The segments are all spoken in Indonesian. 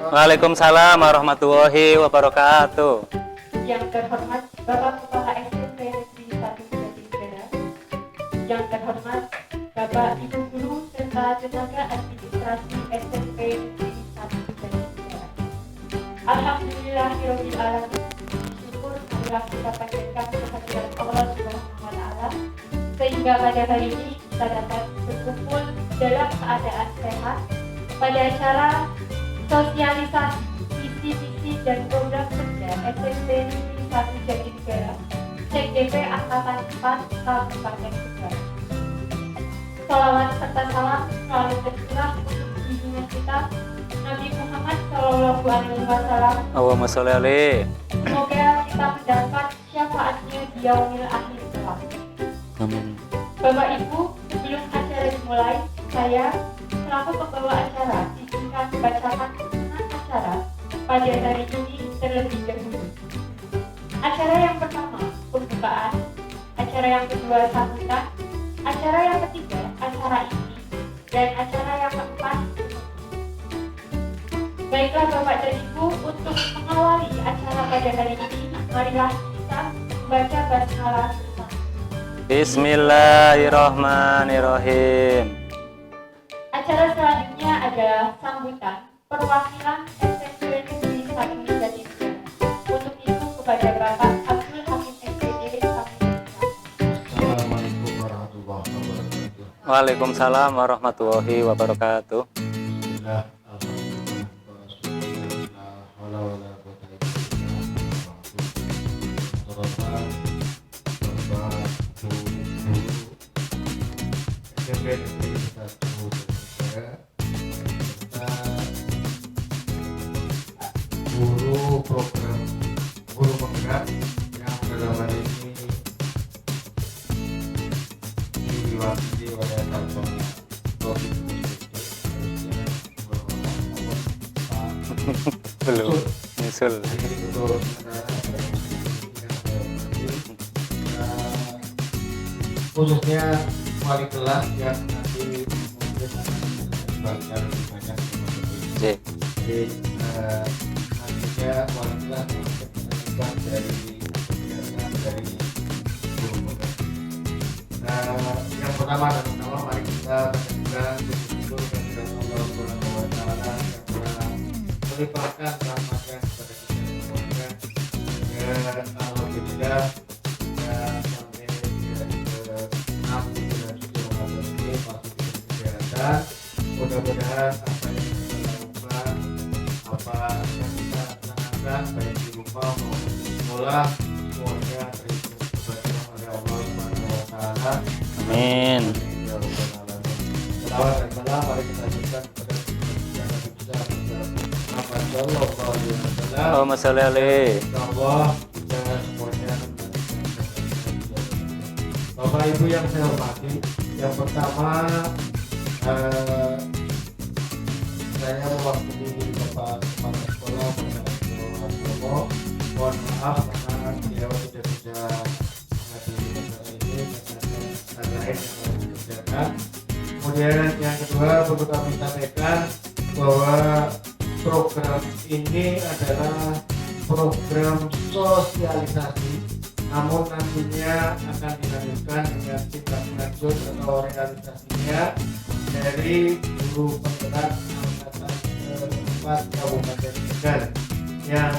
Waalaikumsalam warahmatullahi wabarakatuh. Yang terhormat Bapak Kepala SMP Negeri 1 Jatinegara, yang terhormat Bapak Ibu Guru serta tenaga administrasi SMP Negeri 1 Jatinegara. Alhamdulillahirabbil alamin. Syukur marilah kita panjatkan kehadiran Allah Subhanahu wa taala sehingga pada hari ini kita dapat berkumpul dalam keadaan sehat pada acara sosialisasi visi-misi dan program kerja SMP Negeri 1 Jatinegara CGP Angkatan 4 Kabupaten Tegal. Salawat serta salam selalu tercurah untuk junjungan kita Nabi Muhammad Shallallahu Alaihi Wasallam. Allahumma sholli alaihi. Semoga kita mendapat syafaatnya di yaumil akhir kelak. Amin. Bapak Ibu, sebelum acara dimulai, saya selaku pembawa acara izinkan membacakan usulan acara pada hari ini terlebih dahulu. Acara yang pertama, pembukaan. Acara yang kedua, sambutan. Acara yang ketiga, acara inti. Dan acara yang keempat, baiklah Bapak dan Ibu, untuk mengawali acara pada hari ini, marilah kita membaca basmalah bersama. Bismillahirrahmanirrahim. Acara selanjutnya adalah sambutan perwakilan SMP Negeri 1 Jatinegara. Untuk itu kepada Bapak Abdul Hakim SPD kami Assalamualaikum warahmatullahi wabarakatuh. Waalaikumsalam warahmatullahi wabarakatuh. Bismillah, alhamdulillah, wassalatu wala wala quwwata illa billah. Terhormat Bapak Guru SMP Negeri 1 Jatinegara serta guru program guru penggerak yang dalam hal ini diwakili oleh Bapak Taufik Belum nyusul. untuk khususnya wali kelas yang nanti mungkin akan bagian lebih banyak J. jadi nantinya wali kelas mungkin menerima dari kegiatan dari guru penggerak. Yang pertama dan utama mari kita mendengarkan bersyukur kehadirat Allah Subhanahu wa taala yang telah melimpahkan rahmatnya kepada kita semuanya sehingga alhamdulillah kita sampai di hari ke-6 di bulan suci Ramadan ini masuk di kesehatan. Mudah-mudahan apa yang kita lakukan, apa yang kita laksanakan baik di rumah maupun di sekolah semuanya terhitung kepada Allah Subhanahu wa taala. Amin. Ya Rabbal Alamin. Salawat dan salam mari kita haturkan kepada Nabi besar Muhammad sallallahu alaihi wasallam. Allahumma sholli alaihi. Insyaallah kita semuanya Bapak Ibu yang saya hormati, yang pertama saya mewakili Bapak Kepala Sekolah Bapak Hartono. Mohon maaf karena beliau tidak bisa menghadiri acara ini karena hal lain yang harus dikerjakan. Kemudian yang kedua perlu kami sampaikan bahwa program ini adalah program sosialisasi, namun nantinya akan dilanjutkan dengan tindak lanjut atau realisasinya dari guru penggerak angkatan 4 Kabupaten Tegal yang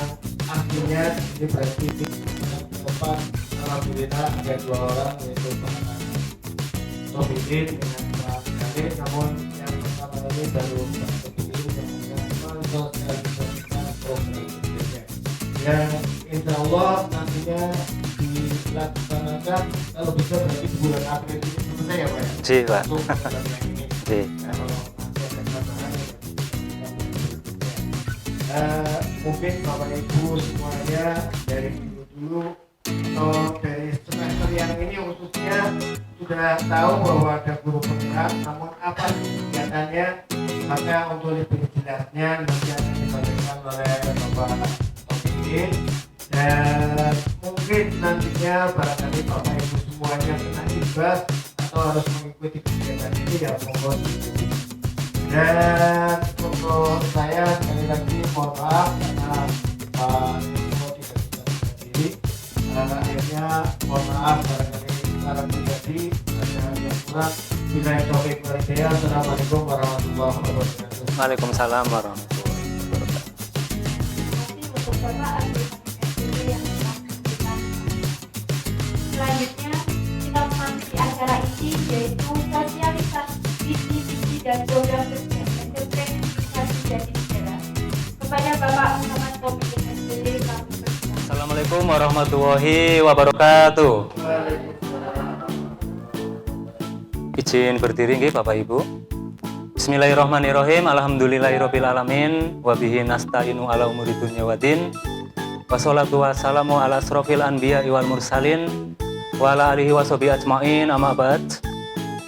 akhirnya ini berarti tempat alhamdulillah ada 2 orang yaitu Pak Sofidin dengan Pak Khalid, namun yang pertama ini baru Pak Sofidin yang mensosialisasikan program kerjanya yang insya Allah nantinya dilaksanakan kalau bisa berarti bulan April ini selesai ya Pak ya? Ji, Pak. Untuk program yang ini. Ji. Kalau nanti ada tambahan ya mungkin Bapak Ibu semuanya dari dulu atau dari semester yang ini khususnya sudah tahu bahwa ada guru penggerak, namun apa kegiatannya, maka untuk lebih jelasnya nanti akan disampaikan oleh Bapak Taufik. Dan mungkin nantinya barangkali Bapak Ibu semuanya kena ibas atau harus mengikuti kegiatan ini ya monggo. Dan untuk saya sekali lagi mohon maaf karena Pak Niko tidak bisa menghadiri. Akhirnya mohon maaf barangkali secara pribadi ada yang kurang. Bila topik berikutnya, Assalamualaikum warahmatullahi wabarakatuh. Waalaikumsalam warahmatullahi wabarakatuh. Terima kasih untuk Bapak Abdul Hamid yang telah memberikan. Selanjutnya kita memasuki acara ini yaitu sosialisasi visi-misi dan program kerja SMP Negeri Jati Negara. Kepada Bapak Muhammad Taufik SPD kami persilakan. Assalamualaikum warahmatullahi wabarakatuh. Izin berdiri nggih Bapak Ibu. Bismillahirrahmanirrahim. Alhamdulillahirabbil alamin wa bihi nasta'inu ala umuri dunya waddin. Wassalatu wassalamu ala asrofil anbiya'i wal mursalin wa ala alihi washabihi ajmain. Amma ba'd.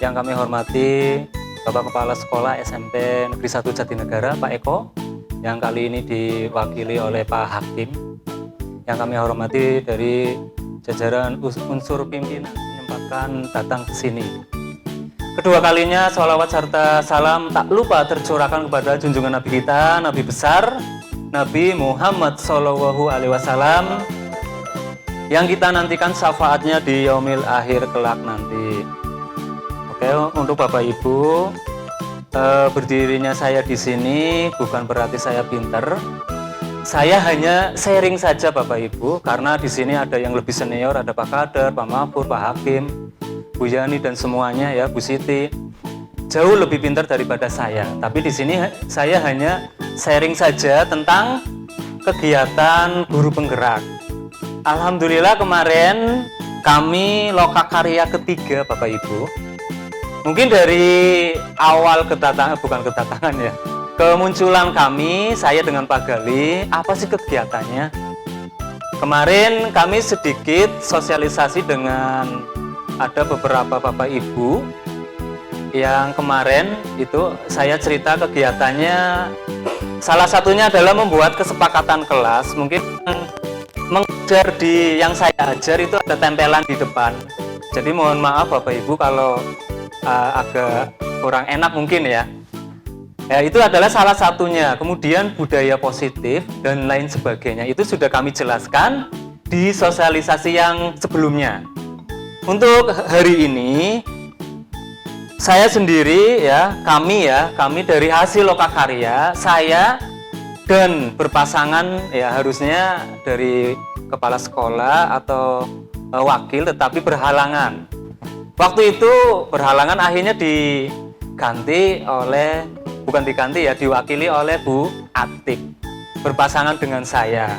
Yang kami hormati Bapak Kepala Sekolah SMP Negeri 1 Jatinegara Pak Eko, yang kali ini diwakili oleh Pak Hakim. Yang kami hormati dari jajaran unsur pimpinan menyempatkan datang ke sini. Kedua kalinya sholawat serta salam tak lupa tercurahkan kepada junjungan Nabi kita, Nabi besar, Nabi Muhammad Sallallahu Alaihi Wasallam, yang kita nantikan syafaatnya di yaumil akhir kelak nanti. Oke, untuk Bapak Ibu, berdirinya saya di sini bukan berarti saya pinter. Saya hanya sharing saja Bapak Ibu, karena di sini ada yang lebih senior, ada Pak Kader, Pak Mahfud, Pak Hakim, Bu Yani dan semuanya ya, Bu Siti jauh lebih pintar daripada saya. Tapi di sini saya hanya sharing saja tentang kegiatan guru penggerak. Alhamdulillah kemarin kami lokakarya ketiga Bapak Ibu. Mungkin dari awal kedatangan ya, kemunculan kami, saya dengan Pak Gali, apa sih kegiatannya? Kemarin kami sedikit sosialisasi dengan ada beberapa Bapak Ibu yang kemarin itu saya cerita kegiatannya, salah satunya adalah membuat kesepakatan kelas. Mungkin mengajar di yang saya ajar itu ada tempelan di depan, jadi mohon maaf Bapak Ibu kalau agak kurang enak mungkin ya. Ya, itu adalah salah satunya. Kemudian budaya positif dan lain sebagainya itu sudah kami jelaskan di sosialisasi yang sebelumnya. Untuk hari ini saya sendiri ya, kami dari hasil lokakarya, saya dan berpasangan ya, harusnya dari kepala sekolah atau wakil, tetapi berhalangan. Waktu itu berhalangan, akhirnya diwakili oleh Bu Atik, berpasangan dengan saya.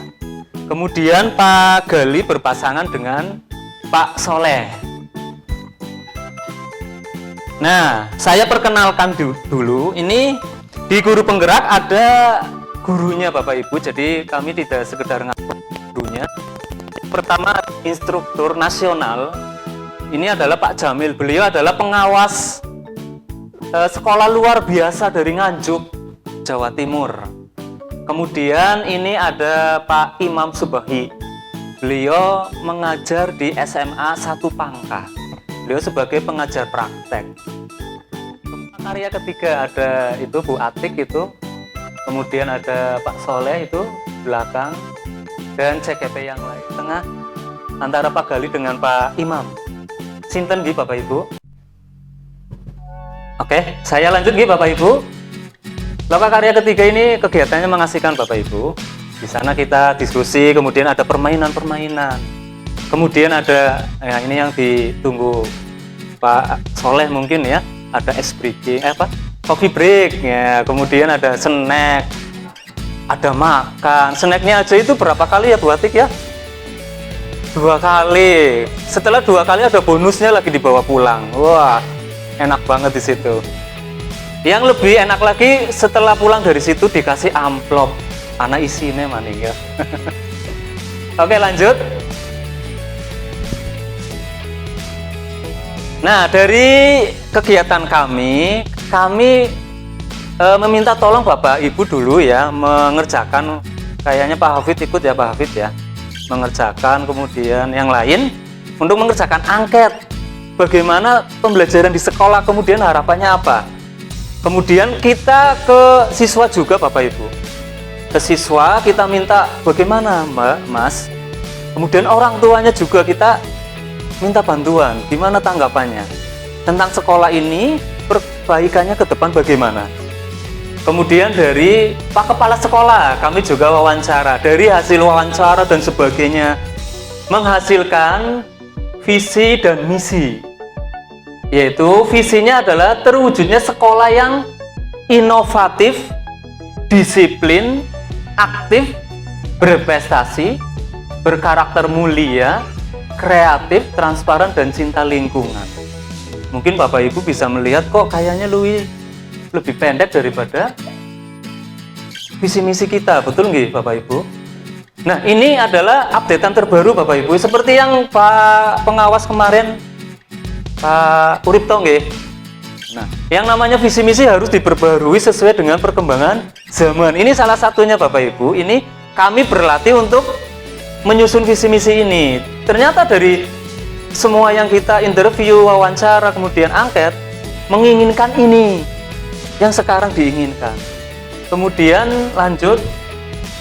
Kemudian Pak Gali berpasangan dengan Pak Soleh. Nah, saya perkenalkan dulu, ini di guru penggerak ada gurunya Bapak Ibu, jadi kami tidak sekedar ngatur gurunya. Pertama, instruktur nasional, ini adalah Pak Jamil, beliau adalah pengawas sekolah luar biasa dari Nganjuk, Jawa Timur. Kemudian ini ada Pak Imam Subahi, beliau mengajar di SMA 1 Pangkah. Beliau sebagai pengajar praktek. Karya ketiga ada itu Bu Atik itu. Kemudian ada Pak Soleh itu belakang. Dan CGP yang lain tengah. Antara Pak Gali dengan Pak Imam. Sinten nggih Bapak Ibu? Oke, saya lanjut nggih Bapak Ibu. Loka karya ketiga ini kegiatannya mengasihkan Bapak Ibu. Di sana kita diskusi, kemudian ada permainan-permainan. Kemudian ada ya, ini yang ditunggu Pak Soleh mungkin ya, ada coffee break ya, kemudian ada snack, ada makan. Snacknya aja itu berapa kali ya Bu Atik ya? 2 kali. Setelah 2 kali ada bonusnya lagi dibawa pulang. Wah, enak banget di situ. Yang lebih enak lagi setelah pulang dari situ dikasih amplop. Anak isinya maning ya. Oke, lanjut. Nah, dari kegiatan kami meminta tolong Bapak Ibu dulu ya mengerjakan, kayaknya Pak Hafid ikut ya, Pak Hafid ya, mengerjakan, kemudian yang lain untuk mengerjakan angket. Bagaimana pembelajaran di sekolah, kemudian harapannya apa? Kemudian kita ke siswa juga Bapak Ibu. Ke siswa kita minta bagaimana Mbak, Mas. Kemudian orang tuanya juga kita minta bantuan, gimana tanggapannya tentang sekolah ini, perbaikannya ke depan bagaimana. Kemudian dari Pak Kepala Sekolah kami juga wawancara. Dari hasil wawancara dan sebagainya menghasilkan visi dan misi. Yaitu visinya adalah terwujudnya sekolah yang inovatif, disiplin, aktif, berprestasi, berkarakter mulia, kreatif, transparan, dan cinta lingkungan. Mungkin Bapak Ibu bisa melihat kok kayaknya lebih pendek daripada visi misi kita, betul nggih Bapak Ibu? Nah, ini adalah updatean terbaru Bapak Ibu, seperti yang Pak Pengawas kemarin, Pak Uripto nggih. Nah, yang namanya visi misi harus diperbarui sesuai dengan perkembangan zaman. Ini salah satunya Bapak Ibu, ini kami berlatih untuk menyusun visi misi ini. Ternyata dari semua yang kita interview, wawancara, kemudian angket, menginginkan ini yang sekarang diinginkan. Kemudian lanjut,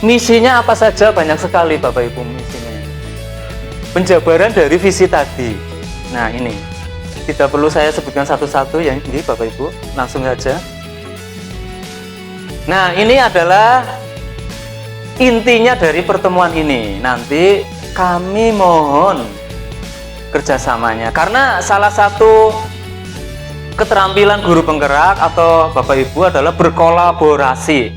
misinya apa saja? Banyak sekali Bapak Ibu misinya. Penjabaran dari visi tadi. Nah, ini tidak perlu saya sebutkan satu-satu ya, ini Bapak Ibu, langsung saja. Nah, ini adalah intinya dari pertemuan ini. Nanti kami mohon kerjasamanya, karena salah satu keterampilan guru penggerak atau Bapak Ibu adalah berkolaborasi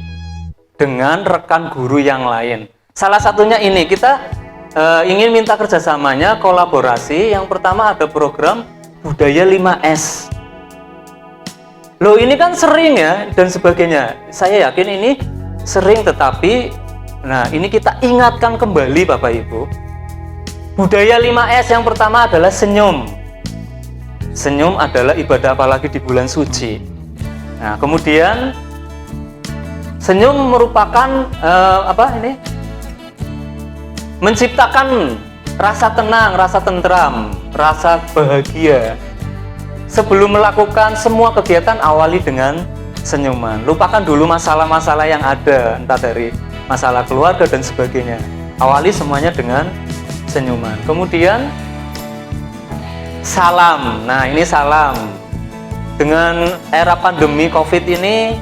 dengan rekan guru yang lain. Salah satunya ini, kita ingin minta kerjasamanya, kolaborasi. Yang pertama ada program Budaya 5S. Loh, ini kan sering ya, dan sebagainya. Saya yakin ini sering, tetapi nah ini kita ingatkan kembali Bapak Ibu. Budaya 5S yang pertama adalah senyum. Senyum adalah ibadah apalagi di bulan suci. Nah, kemudian senyum merupakan menciptakan rasa tenang, rasa tentram, rasa bahagia. Sebelum melakukan semua kegiatan, awali dengan senyuman. Lupakan dulu masalah-masalah yang ada, entah dari masalah keluarga dan sebagainya. Awali semuanya dengan senyuman. Kemudian salam. Nah, ini salam. Dengan era pandemi Covid ini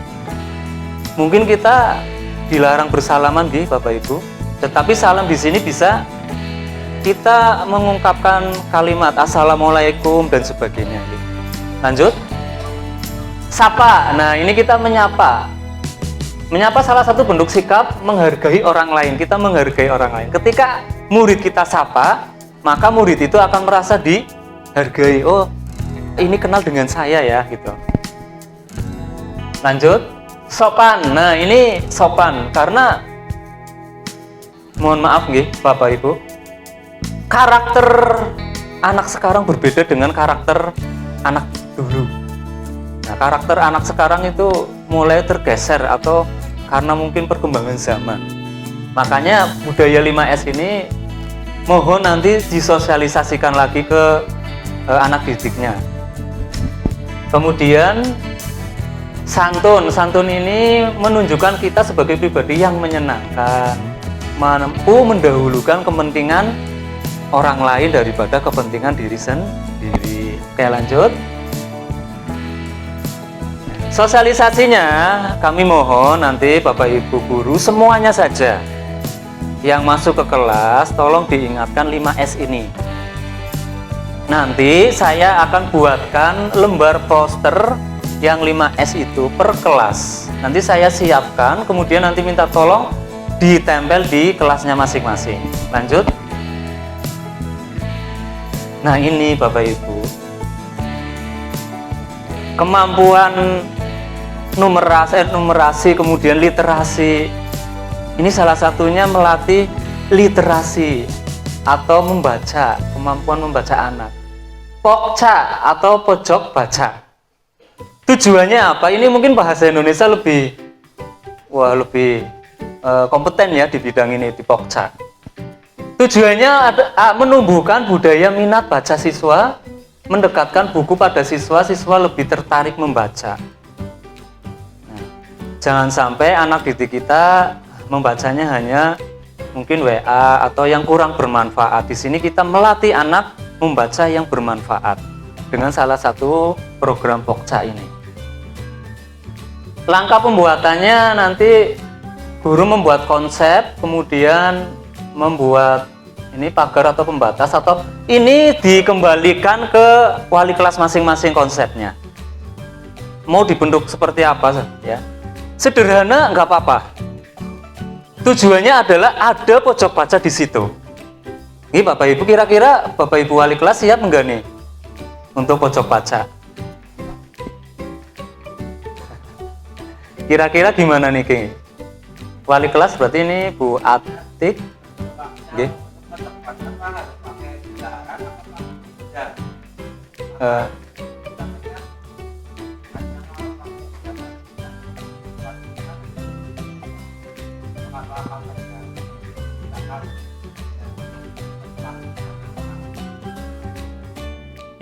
mungkin kita dilarang bersalaman nggih Bapak Ibu. Tetapi salam di sini bisa kita mengungkapkan kalimat assalamualaikum dan sebagainya. Lanjut. Sapa. Nah, ini kita menyapa. Menyapa salah satu bentuk sikap menghargai orang lain. Kita menghargai orang lain. Ketika murid kita sapa, maka murid itu akan merasa dihargai. Oh, ini kenal dengan saya ya, gitu. Lanjut. Sopan. Nah, ini sopan karena mohon maaf nggih Bapak Ibu, karakter anak sekarang berbeda dengan karakter anak dulu. Nah, karakter anak sekarang itu mulai tergeser atau karena mungkin perkembangan zaman. Makanya budaya 5S ini mohon nanti disosialisasikan lagi ke anak didiknya. Kemudian santun. Santun ini menunjukkan kita sebagai pribadi yang menyenangkan, mampu mendahulukan kepentingan orang lain daripada kepentingan diri sendiri. Oke, lanjut. Sosialisasinya kami mohon nanti Bapak Ibu guru semuanya saja yang masuk ke kelas tolong diingatkan 5S ini. Nanti saya akan buatkan lembar poster yang 5S itu per kelas. Nanti saya siapkan, kemudian nanti minta tolong ditempel di kelasnya masing-masing. Lanjut. Nah, ini Bapak Ibu, kemampuan numerasi, kemudian literasi. Ini salah satunya melatih literasi atau membaca, kemampuan membaca anak. Pokca atau pojok baca. Tujuannya apa? Ini mungkin bahasa Indonesia lebih kompeten ya di bidang ini, di Pokca. Tujuannya menumbuhkan budaya minat baca siswa, mendekatkan buku pada siswa, siswa lebih tertarik membaca. Jangan sampai anak didik kita membacanya hanya mungkin WA atau yang kurang bermanfaat. Di sini kita melatih anak membaca yang bermanfaat dengan salah satu program Pokca ini. Langkah pembuatannya nanti guru membuat konsep, kemudian membuat ini pagar atau pembatas, atau ini dikembalikan ke wali kelas masing-masing konsepnya. Mau dibentuk seperti apa ya? Sederhana nggak apa-apa. Tujuannya adalah ada pojok baca di situ. Ini Bapak Ibu, kira-kira Bapak Ibu wali kelas siap enggak nih untuk pojok baca? Kira-kira gimana nih King? Wali kelas berarti ini Bu Atik. Nggih.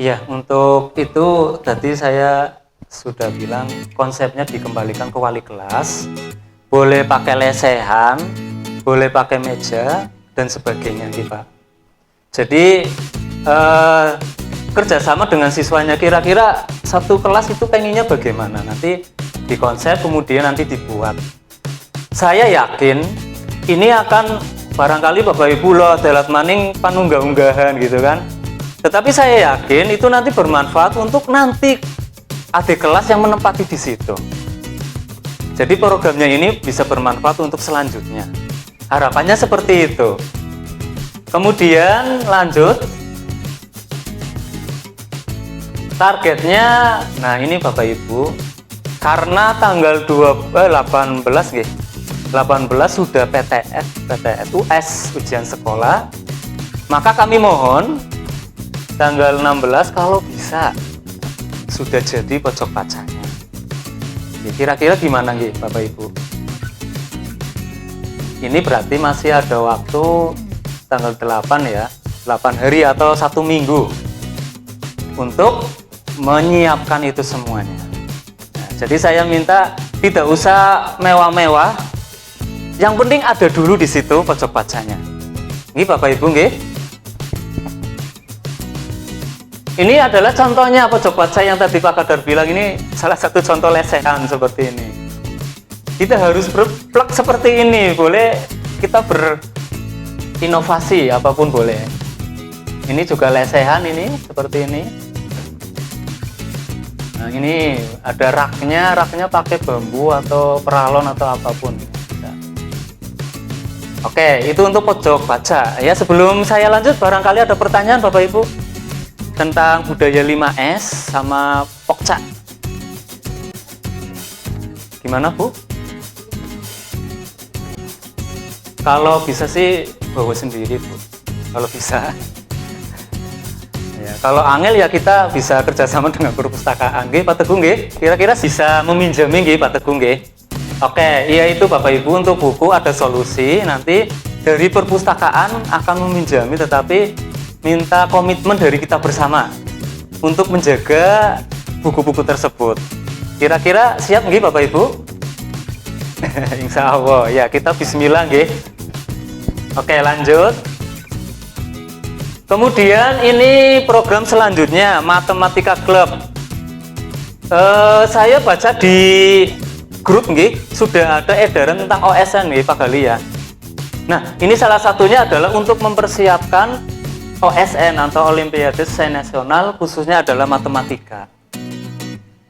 Iya, untuk itu tadi saya sudah bilang konsepnya dikembalikan ke wali kelas. Boleh pakai lesehan, boleh pakai meja dan sebagainya gitu Pak. Jadi kerjasama dengan siswanya, kira-kira satu kelas itu pengennya bagaimana, nanti dikonsep kemudian nanti dibuat. Saya yakin ini akan barangkali Bapak Ibu loh dalat maning panunggah-unggahan gitu kan. Tetapi saya yakin itu nanti bermanfaat untuk nanti adik kelas yang menempati di situ. Jadi programnya ini bisa bermanfaat untuk selanjutnya. Harapannya seperti itu. Kemudian lanjut. Targetnya, nah ini Bapak Ibu, karena tanggal 18 nggih. 18 sudah PTS US ujian sekolah. Maka kami mohon tanggal 16 kalau bisa sudah jadi pojok bacanya. Ya, kira-kira gimana nggih Bapak Ibu? Ini berarti masih ada waktu tanggal 8 ya, 8 hari atau 1 minggu untuk menyiapkan itu semuanya. Nah, jadi saya minta tidak usah mewah-mewah, yang penting ada dulu di situ pojok bacanya. Ini Bapak Ibu nggih. Ini adalah contohnya pojok baca yang tadi Pak Kadar bilang, ini salah satu contoh lesehan seperti ini. Kita harus berplak seperti ini, boleh kita berinovasi apapun boleh. Ini juga lesehan ini seperti ini. Nah, ini ada raknya pakai bambu atau peralon atau apapun. Oke, itu untuk pojok baca. Ya, sebelum saya lanjut barangkali ada pertanyaan Bapak Ibu tentang budaya 5S sama Pokca. Gimana Bu? Kalau bisa sih bawa sendiri Bu, kalau bisa. Ya, kalau angel ya kita bisa kerjasama dengan perpustakaan. Nggih Pak Teguh nggih, kira-kira bisa meminjami nggih Pak Teguh nggih. Oke, iya itu Bapak Ibu, untuk buku ada solusi, nanti dari perpustakaan akan meminjami, tetapi minta komitmen dari kita bersama untuk menjaga buku-buku tersebut. Kira-kira siap nggih Bapak Ibu? Insya Allah ya, kita bismillah nggih. Oke, lanjut. Kemudian ini program selanjutnya, Matematika Club. Saya baca di grup nggih, sudah ada edaran tentang OSN nggih Pak Gali ya. Nah, ini salah satunya adalah untuk mempersiapkan OSN atau Olimpiade Sains Nasional, khususnya adalah matematika.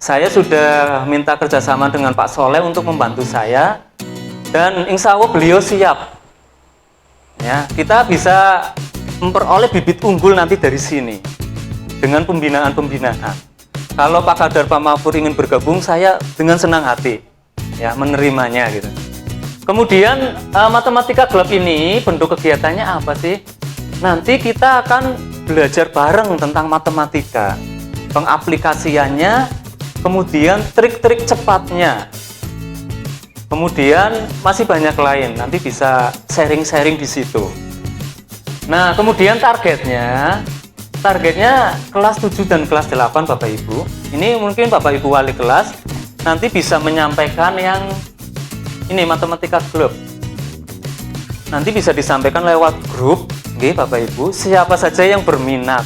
Saya sudah minta kerjasama dengan Pak Soleh untuk membantu saya, dan insya Allah beliau siap. Ya, kita bisa memperoleh bibit unggul nanti dari sini dengan pembinaan-pembinaan. Kalau Pak Kadar Pak Mahfur ingin bergabung, saya dengan senang hati ya menerimanya gitu. Kemudian Matematika Club ini bentuk kegiatannya apa sih? Nanti kita akan belajar bareng tentang matematika, pengaplikasiannya, kemudian trik-trik cepatnya, kemudian masih banyak lain, nanti bisa sharing-sharing di situ. Nah, kemudian targetnya kelas 7 dan kelas 8 Bapak Ibu. Ini mungkin Bapak Ibu wali kelas nanti bisa menyampaikan yang ini matematika club. Nanti bisa disampaikan lewat grup, nggih Bapak Ibu, siapa saja yang berminat.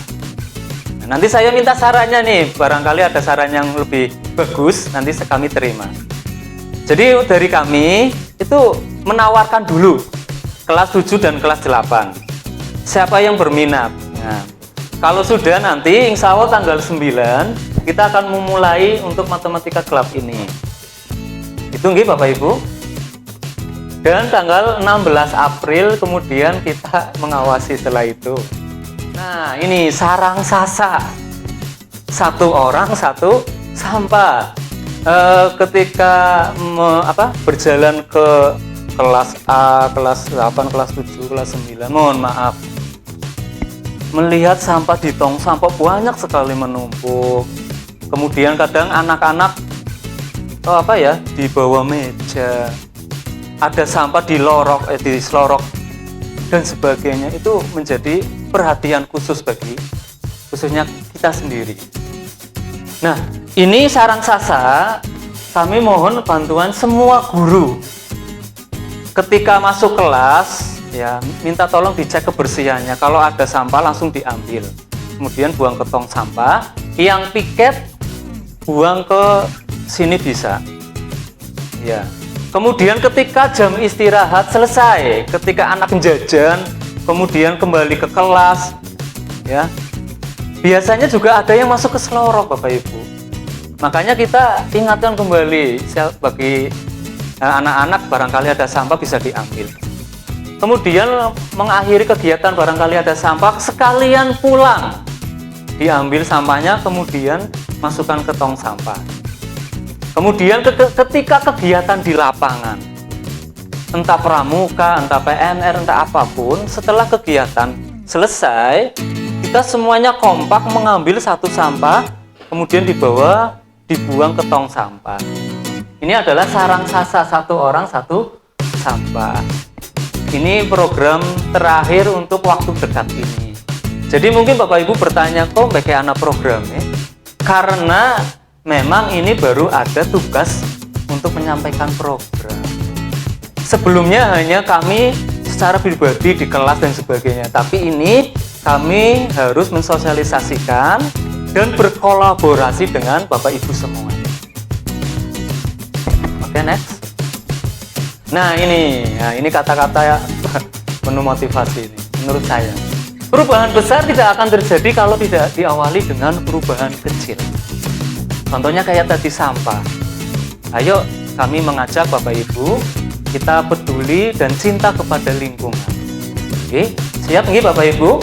Nah, nanti saya minta sarannya nih, barangkali ada saran yang lebih bagus, nanti kami terima. Jadi dari kami itu menawarkan dulu kelas 7 dan kelas 8. Siapa yang berminat? Nah, kalau sudah nanti insya Allah tanggal 9 kita akan memulai untuk matematika club ini. Itu nggih Bapak Ibu. Dan tanggal 16 April kemudian kita mengawasi setelah itu. Nah, ini sarang sasa. Satu orang satu sampah. Ketika berjalan ke kelas A, kelas 8, kelas 7, kelas 9, mohon maaf, melihat sampah di tong sampah banyak sekali menumpuk. Kemudian kadang anak-anak di bawah meja, ada sampah di selorok dan sebagainya. Itu menjadi perhatian khusus khususnya kita sendiri. Nah, ini sarang sasa, kami mohon bantuan semua guru. Ketika masuk kelas, ya minta tolong dicek kebersihannya. Kalau ada sampah langsung diambil, kemudian buang ke tong sampah. Yang piket buang ke sini bisa. Ya. Kemudian ketika jam istirahat selesai, ketika anak jajan, kemudian kembali ke kelas, ya. Biasanya juga ada yang masuk ke selorok, Bapak Ibu. Makanya kita ingatkan kembali bagi anak-anak, barangkali ada sampah bisa diambil. Kemudian mengakhiri kegiatan barangkali ada sampah, sekalian pulang. Diambil sampahnya, kemudian masukkan ke tong sampah. Kemudian ketika kegiatan di lapangan, entah pramuka, entah PNR, entah apapun, setelah kegiatan selesai, kita semuanya kompak mengambil satu sampah, kemudian dibuang ke tong sampah. Ini adalah sarang sasa, satu orang satu sampah. Ini program terakhir untuk waktu dekat ini. Jadi mungkin Bapak Ibu bertanya, kok bagaimana programnya? Karena memang ini baru ada tugas untuk menyampaikan program. Sebelumnya hanya kami secara pribadi di kelas dan sebagainya. Tapi ini kami harus mensosialisasikan dan berkolaborasi dengan Bapak Ibu semua. Oke, next. Nah ini kata-kata penuh motivasi ini menurut saya. Perubahan besar tidak akan terjadi kalau tidak diawali dengan perubahan kecil. Contohnya kayak tadi sampah. Ayo kami mengajak Bapak Ibu, kita peduli dan cinta kepada lingkungan. Oke, siap nggih Bapak Ibu?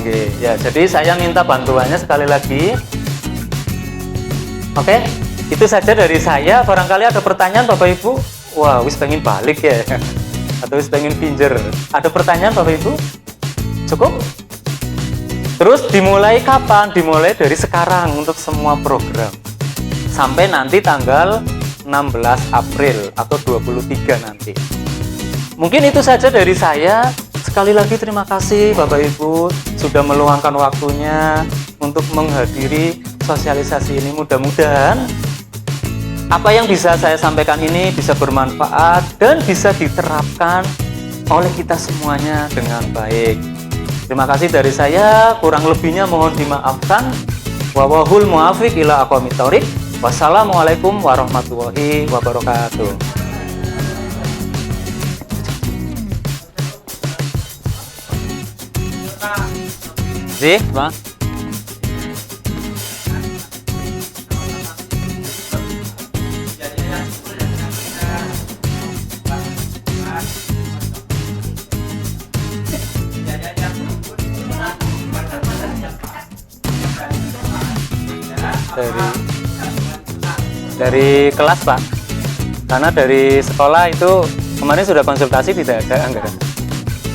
Oke, ya, jadi saya minta bantuannya sekali lagi. Oke, itu saja dari saya. Barangkali ada pertanyaan Bapak Ibu? Wah, wis pengen balik ya. Atau wis pengen pinjer. Ada pertanyaan Bapak Ibu? Cukup? Terus dimulai kapan? Dimulai dari sekarang untuk semua program. Sampai nanti tanggal 16 April atau 23 nanti. Mungkin itu saja dari saya. Sekali lagi terima kasih Bapak Ibu sudah meluangkan waktunya untuk menghadiri sosialisasi ini. Mudah-mudahan apa yang bisa saya sampaikan ini bisa bermanfaat dan bisa diterapkan oleh kita semuanya dengan baik. Terima kasih dari saya, kurang lebihnya mohon dimaafkan. Wallahul muwaffiq ila aqwamit thoriq. Wassalamualaikum warahmatullahi wabarakatuh. Sih, Bang. Dari kelas Pak, karena dari sekolah itu kemarin sudah konsultasi tidak ada anggaran.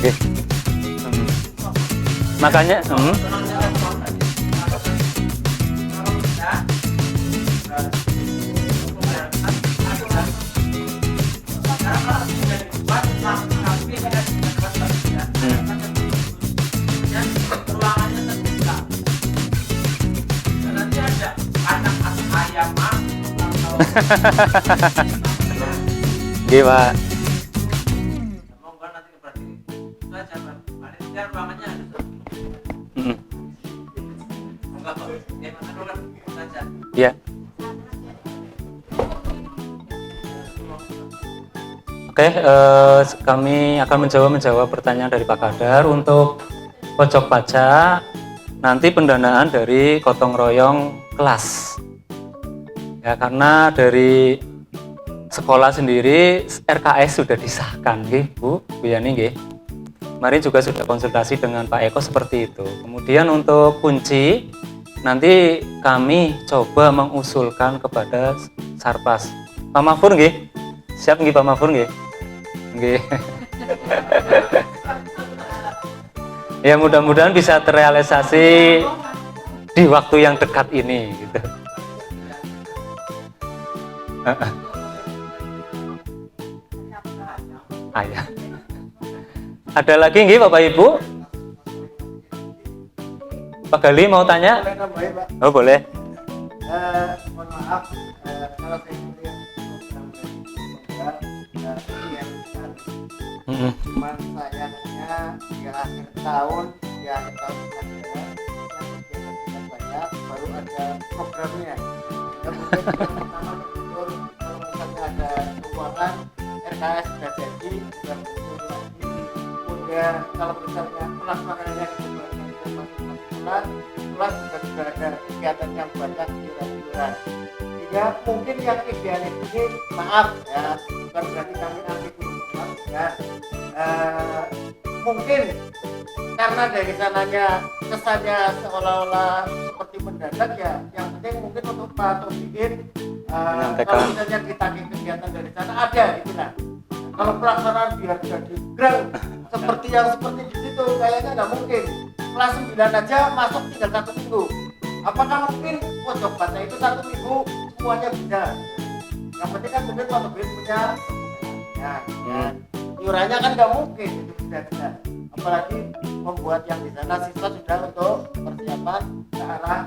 Oke. Makanya Nggih, Pak. Mm-mm. Iya. Oke, kami akan menjawab pertanyaan dari Pak Kadar. Untuk pojok pajak, nanti pendanaan dari gotong royong kelas. Ya, karena dari sekolah sendiri RKS sudah disahkan, nggih, Bu Yani, nggih. Kemarin juga sudah konsultasi dengan Pak Eko seperti itu. Kemudian untuk kunci, nanti kami coba mengusulkan kepada Sarpas. Pak Mahfur, nggih? Siap nggih Pak Mahfur, nggih? Nggih. Ya, mudah-mudahan bisa terrealisasi di waktu yang dekat ini gitu. Ya. Ada lagi nggih Bapak Ibu? Pak Gali mau tanya? Boleh nambahin, Pak? Oh, boleh. Mohon maaf kalau saya melihat program dari cuman sayangnya di akhir tahun aja yang kegiatan kita banyak baru ada programnya. Ya, mungkin pertama betul kalau misalnya ada keuangan RKS sudah jadi sudah muncul lagi. Kemudian kalau misalnya pelaksanaannya itu kelas juga ada kegiatan yang banyak iuran. Sehingga mungkin yang idealis ini, maaf ya, bukan berarti kami anti kerugian ya. Mungkin karena dari sananya kesannya seolah-olah seperti mendadak ya. Yang penting mungkin untuk Pak Tobiin, kalau misalnya ditagih kegiatan dari sana ada dibilang. Kalau pelaksanaan biar jadi grang seperti di situ kayaknya nggak mungkin. Kelas 9 aja masuk tinggal 1 minggu. Apakah mungkin pojok baca itu 1 minggu semuanya bisa? Yang penting kan mungkin Pak Tobiin punya ya. Iurannya kan nggak mungkin itu tidak. Apalagi membuat yang di sana siswa sudah untuk persiapan ke arah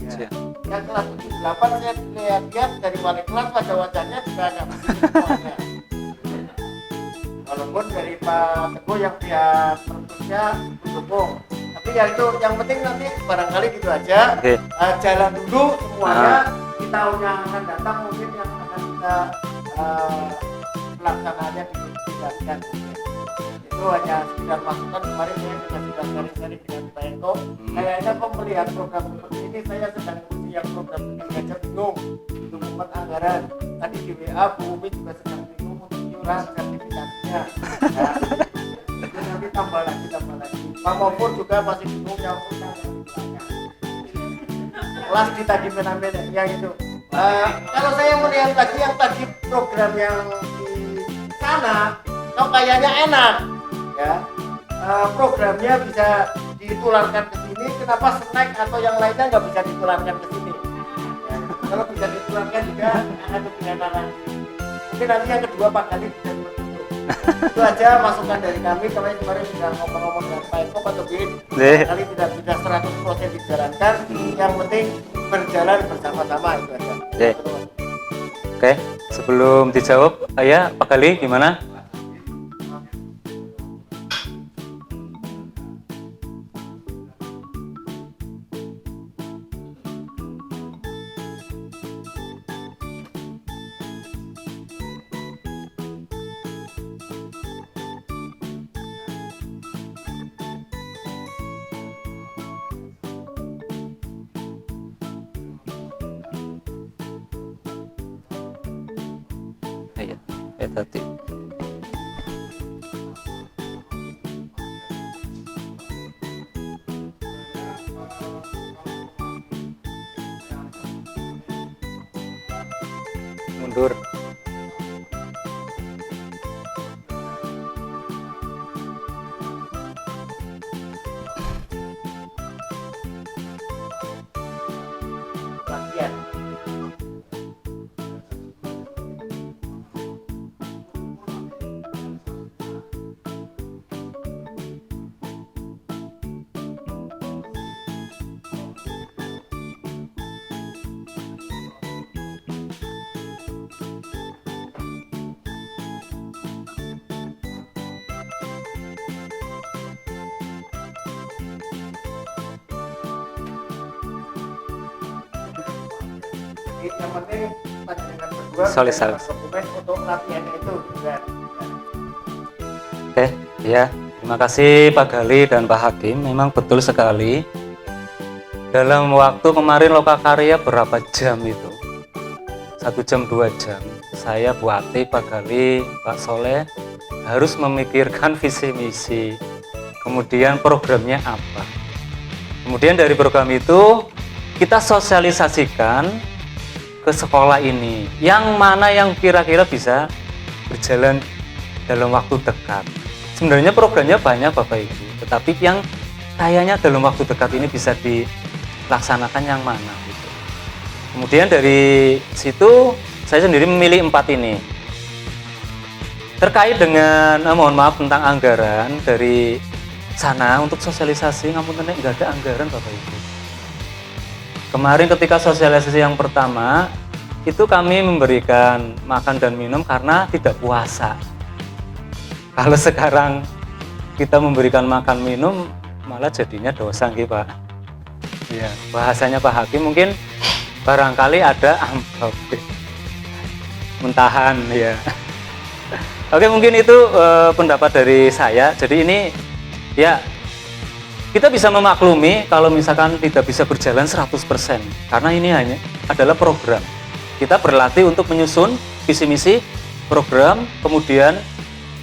ya. Yang kelas 7-8 saya lihat dari wali kelas wajah-wajahnya juga agak semuanya. Walaupun dari Pak Teguh yang pihak perpusnya mendukung, tapi ya itu yang penting nanti barangkali gitu aja. Jalan dulu semuanya di tahun yang akan datang mungkin yang akan kita pelaksanaannya dijelaskan. Itu hanya sekedar masukan. Kemarin saya sudah sharing dengan Pak Eko. Kayaknya kok melihat program seperti ini saya sedang ngurusi yang program ini aja bingung untuk membuat anggaran. Tadi di WA Bu Umi juga sedang bingung untuk iuran sertifikatnya. Nah, itu nanti tambah lagi. Pak Mopur juga masih bingung yang punya kelas ditagi menamen ya itu. Kalau saya melihat lagi yang tadi program yang di sana, kok kayaknya enak ya. Programnya bisa ditularkan ke sini, kenapa snack atau yang lainnya nggak bisa ditularkan ke sini ya, kalau bisa ditularkan juga akan lebih enak lagi. Mungkin nanti yang kedua Pak Gali bisa seperti itu aja masukan dari kami. Kemarin sudah ngomong-ngomong dengan Pak Eko, Pak Tobiin kali tidak 100% dijalankan, yang penting berjalan bersama-sama itu aja. Oke, sebelum dijawab Pak Gali gimana? Tadi mundur. Bagian yang penting panjenengan berdua Sosialisasi. mendapat dokumen untuk latihan itu juga. Oke, ya. Terima kasih Pak Gali dan Pak Hakim. Memang betul sekali. Dalam waktu kemarin Lokakarya berapa jam itu? 1 jam, 2 jam. Saya Bu Ati, Pak Gali, Pak Soleh harus memikirkan visi misi. Kemudian programnya apa? Kemudian dari program itu kita sosialisasikan ke sekolah ini. Yang mana yang kira-kira bisa berjalan dalam waktu dekat. Sebenarnya programnya banyak Bapak Ibu, tetapi yang kayaknya dalam waktu dekat ini bisa dilaksanakan yang mana gitu. Kemudian dari situ saya sendiri memilih 4 ini. Terkait dengan mohon maaf tentang anggaran dari sana untuk sosialisasi, namun nggak ada anggaran Bapak Ibu. Kemarin ketika sosialisasi yang pertama itu kami memberikan makan dan minum karena tidak puasa. Kalau sekarang kita memberikan makan minum malah jadinya dosa nggih Pak. Ya, bahasanya Pak Hakim mungkin barangkali ada amplop mentahan ya. Oke, mungkin itu pendapat dari saya. Jadi ini ya kita bisa memaklumi kalau misalkan tidak bisa berjalan 100% karena ini hanya adalah program. Kita berlatih untuk menyusun visi misi program, kemudian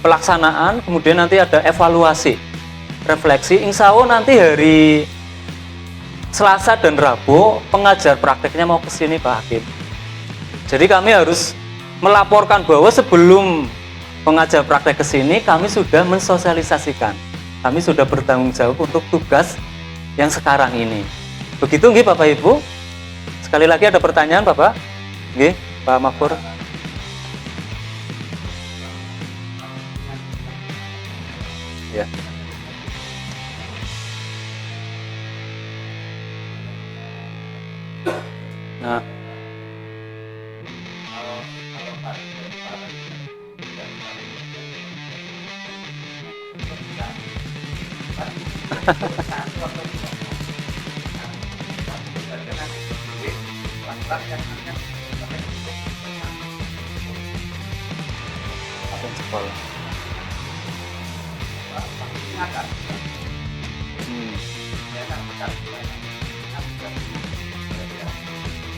pelaksanaan, kemudian nanti ada evaluasi, refleksi. Insya Allah nanti hari Selasa dan Rabu pengajar prakteknya mau ke sini Pak Hakim. Jadi kami harus melaporkan bahwa sebelum pengajar praktek ke sini kami sudah mensosialisasikan. Kami sudah bertanggung jawab untuk tugas yang sekarang ini. Begitu nggih Bapak Ibu? Sekali lagi ada pertanyaan Bapak? Nggih, Pak Mahfur. Ya. Nah, sekolah.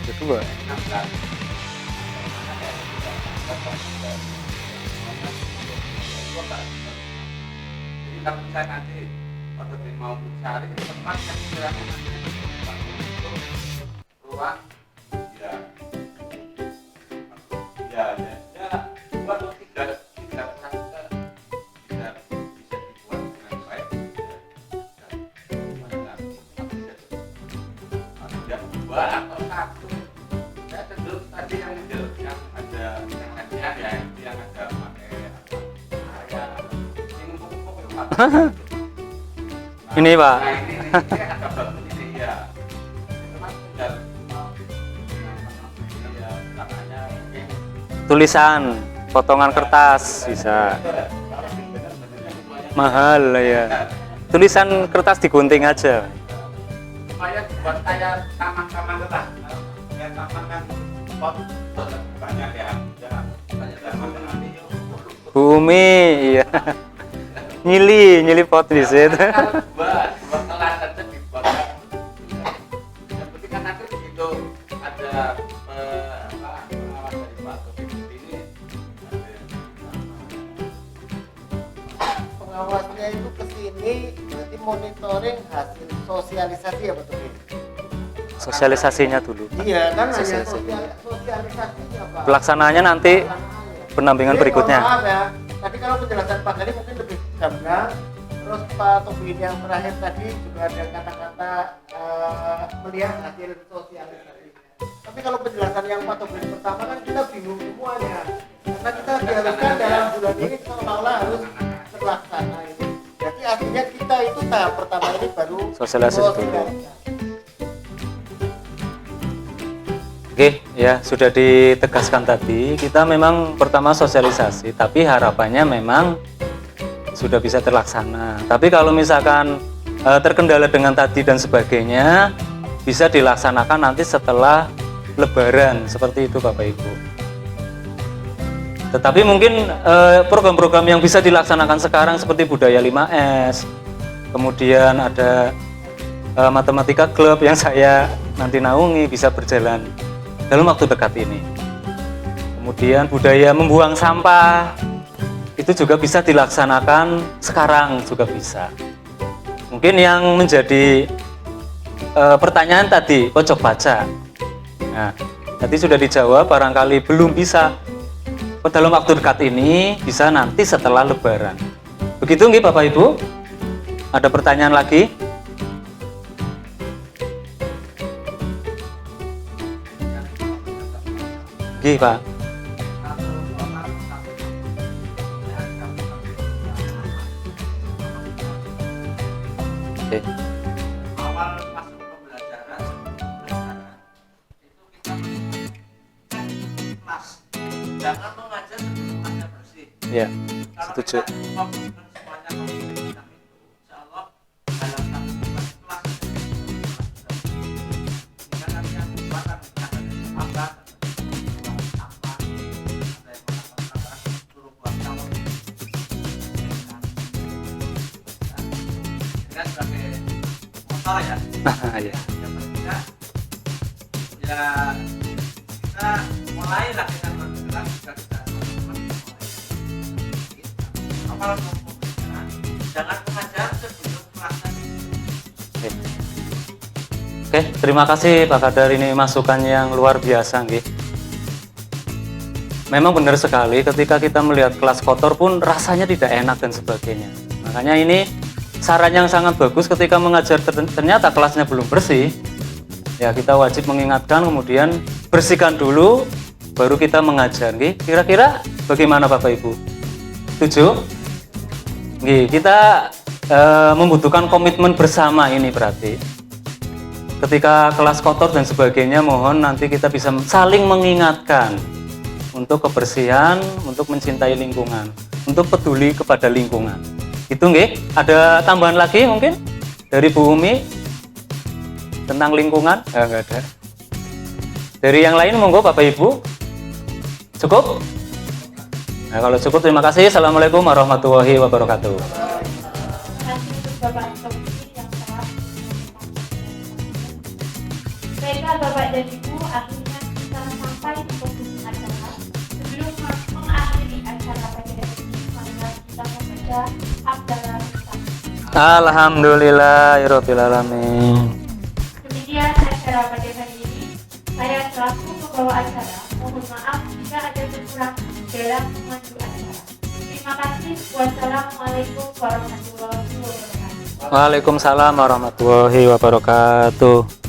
Kedua. Kalau misalnya nanti waktu mau cari tempat yang kira-kira ruang ya buat tidak merasa tidak bisa dibuat dengan baik tidak dua atau satu. Saya cenderung tadi yang model yang ada yang lainnya ya yang ada pakai area ini mumpuk Ini Pak. nah ini ada bagus ini ya cuma tinggal ya katanya Tulisan, potongan kertas bisa. Mahal ya. Tulisan kertas digunting aja. supaya buat kayak taman-taman tetap ya taman kan pot banyak ya banyak taman nanti Bumi, iya. Nyili pot di situ. buat kelas aja dibuat yang penting kan nanti begitu ada pengawas dari Pak Topik ini Pengawasnya itu kesini berarti monitoring hasil sosialisasi ya betul ya? Sosialisasinya dulu. Iya kan hanya Sosialisasi. sosialisasinya Pak. Pelaksanaannya nanti pendampingan Jadi, berikutnya. mohon maaf ya, tadi kalau penjelasan Pak Gali mungkin lebih gamblang. Terus Pak Tobin yang terakhir tadi juga ada kata-kata melihat hasil sosialisasi. Tapi kalau penjelasan yang Pak Tobin pertama kan kita bingung semuanya. Karena kita diharuskan dalam bulan ini seolah-olah harus terlaksana ini. Jadi artinya kita itu tahap pertama ini baru Sosialisasi dulu. Oke, ya sudah ditegaskan tadi, kita memang pertama sosialisasi, tapi harapannya memang sudah bisa terlaksana. Tapi kalau misalkan terkendala dengan tadi dan sebagainya, bisa dilaksanakan nanti setelah Lebaran, seperti itu Bapak Ibu. Tetapi mungkin program-program yang bisa dilaksanakan sekarang seperti Budaya 5S, kemudian ada Matematika Club yang saya nanti naungi bisa berjalan dalam waktu dekat ini. Kemudian budaya membuang sampah, itu juga bisa dilaksanakan sekarang juga bisa. Mungkin yang menjadi pertanyaan tadi, pojok baca. Nah, tadi sudah dijawab, barangkali belum bisa dalam waktu dekat ini, bisa nanti setelah Lebaran. Begitu nggih Bapak Ibu? Ada pertanyaan lagi? Nggih Pak. Oke. Awal masuk pembelajaran itu kita kelas, jangan mengajar sebelum kelasnya bersih. Ya, Kalau setuju. kita komitmen semuanya komitmen bidang itu, insya Allah dalam satu kelas ini kan nanti yang kedua kan ada apa? Sampah, ada yang melakukan suruh buang sampah. Kan sebagai motor ya. Ya. Yang ketiga ya kita mulailah dengan bergerak jika kita apalagi pembelajaran jangan mengajar sebelum kelasnya. Oke, terima kasih Pak Kadar, ini masukan yang luar biasa nggih. Memang benar sekali ketika kita melihat kelas kotor pun rasanya tidak enak dan sebagainya. Makanya ini saran yang sangat bagus ketika mengajar ternyata kelasnya belum bersih. Ya, kita wajib mengingatkan, kemudian bersihkan dulu baru kita mengajar nggih. Kira-kira bagaimana Bapak Ibu? Setuju? Nggih, kita membutuhkan komitmen bersama ini berarti. Ketika kelas kotor dan sebagainya, mohon nanti kita bisa saling mengingatkan untuk kebersihan, untuk mencintai lingkungan, untuk peduli kepada lingkungan. Itu nggih. Ada tambahan lagi mungkin dari Bu Umi tentang lingkungan? Enggak ada. Dari yang lain monggo Bapak Ibu. Cukup? Nah, kalau cukup terima kasih. Assalamualaikum warahmatullahi wabarakatuh. Terima kasih untuk Bapak Tommy yang telah baiklah Bapak dan Ibu, akhirnya kita sampai di penghujung acara. Sebelum mengakhiri acara pada hari ini, mari kita membaca Abdallah. Alhamdulillahirabbil alamin. Demikian acara pada hari ini. Saya selaku pembawa acara mohon maaf jika ada kekurangan dalam memandu acara. Terima kasih. Wassalamualaikum warahmatullahi wabarakatuh. Waalaikumsalam warahmatullahi wabarakatuh.